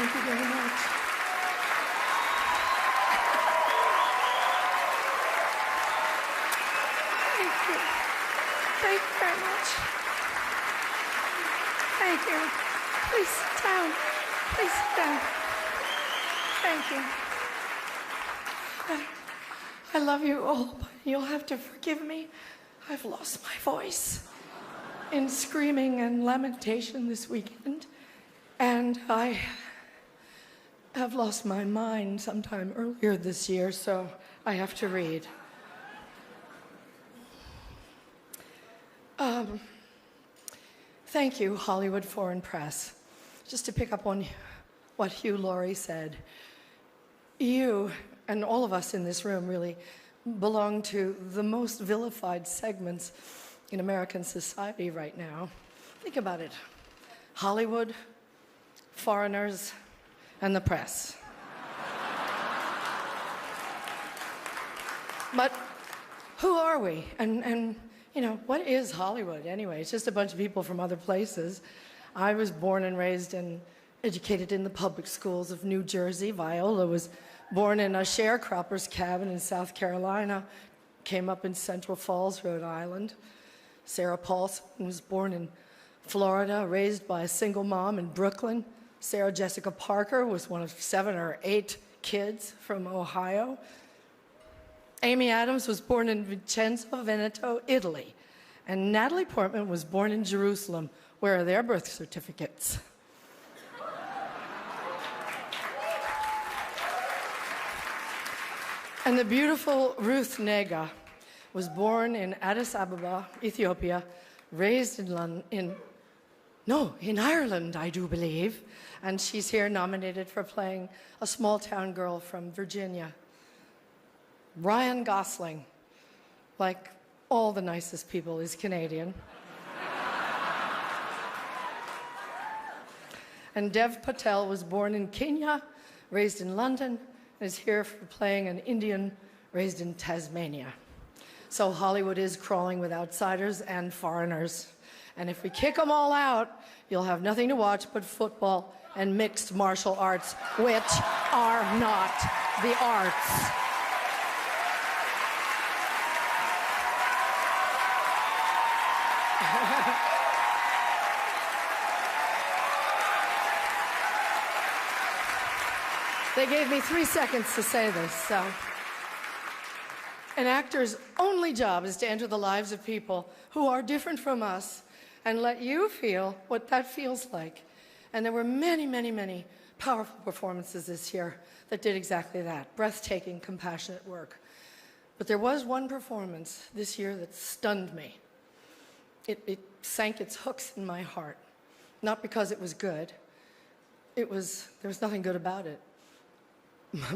Thank you very much. Thank you. Thank you very much. Thank you. Please sit down. Please sit down. Thank you. I love you all, but you'll have to forgive me. I've lost my voice in screaming and lamentation this weekend, and I have lost my mind sometime earlier this year, so I have to read. Thank you, Hollywood Foreign Press. Just to pick up on what Hugh Laurie said, you and all of us in this room really belong to the most vilified segments in American society right now. Think about it. Hollywood, foreigners, and the press. But who are we? And you know, what is Hollywood anyway? It's just a bunch of people from other places. I was born and raised and educated in the public schools of New Jersey. Viola was born in a sharecropper's cabin in South Carolina, came up in Central Falls, Rhode Island. Sarah Paulson was born in Florida, raised by a single mom in Brooklyn. Sarah Jessica Parker was one of 7 or 8 kids from Ohio. Amy Adams was born in Vicenza, Veneto, Italy. And Natalie Portman was born in Jerusalem. Where are their birth certificates? And the beautiful Ruth Nega was born in Addis Ababa, Ethiopia, raised in Ireland, I do believe. And she's here nominated for playing a small-town girl from Virginia. Ryan Gosling, like all the nicest people, is Canadian. And Dev Patel was born in Kenya, raised in London, and is here for playing an Indian raised in Tasmania. So Hollywood is crawling with outsiders and foreigners. And if we kick them all out, you'll have nothing to watch but football and mixed martial arts, which are not the arts. They gave me 3 seconds to say this, so. An actor's only job is to enter the lives of people who are different from us and let you feel what that feels like. And there were many, many, many powerful performances this year that did exactly that, breathtaking, compassionate work. But there was one performance this year that stunned me. It sank its hooks in my heart, not because it was good. There was nothing good about it.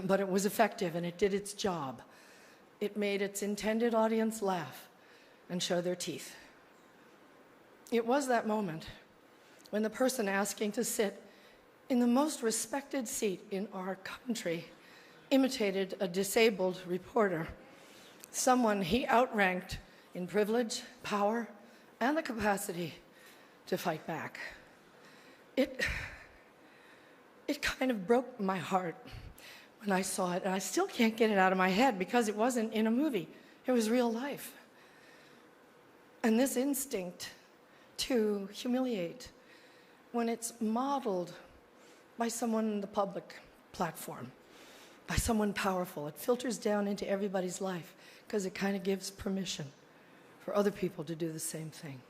But it was effective, and it did its job. It made its intended audience laugh and show their teeth. It was that moment when the person asking to sit in the most respected seat in our country imitated a disabled reporter, someone he outranked in privilege, power, and the capacity to fight back. It kind of broke my heart when I saw it, and I still can't get it out of my head because it wasn't in a movie. It was real life. And this instinct to humiliate, when it's modeled by someone in the public platform, by someone powerful, it filters down into everybody's life because it kind of gives permission for other people to do the same thing.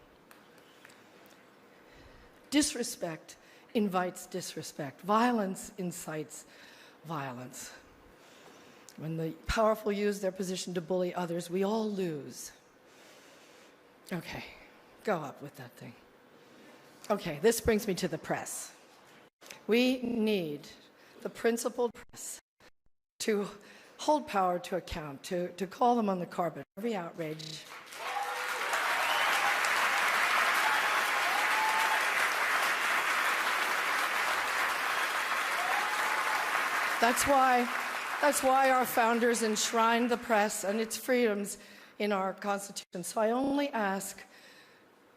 Disrespect invites disrespect. Violence incites violence. When the powerful use their position to bully others, we all lose. Okay, go up with that thing. Okay, this brings me to the press. We need the principled press to hold power to account, to call them on the carpet, every outrage. That's why our founders enshrined the press and its freedoms in our Constitution. So I only ask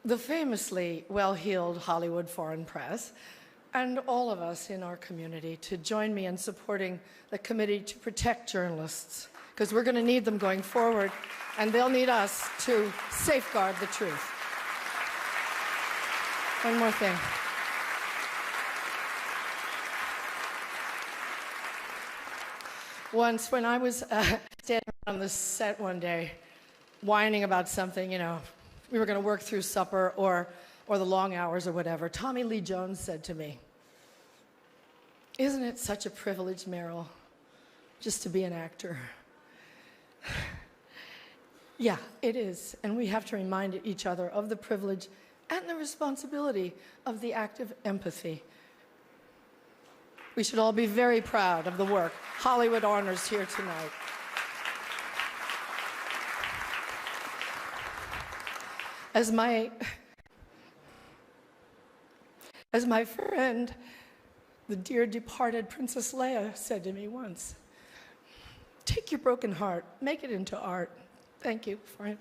the famously well-heeled Hollywood Foreign Press and all of us in our community to join me in supporting the Committee to Protect Journalists, because we're going to need them going forward, and they'll need us to safeguard the truth. One more thing. Once, when I was standing on the set one day, whining about something, we were going to work through supper or the long hours or whatever, Tommy Lee Jones said to me, "Isn't it such a privilege, Meryl, just to be an actor?" Yeah, it is, and we have to remind each other of the privilege and the responsibility of the act of empathy. We should all be very proud of the work Hollywood honors here tonight. As my friend, the dear departed Princess Leia, said to me once, "Take your broken heart, make it into art." Thank you for it.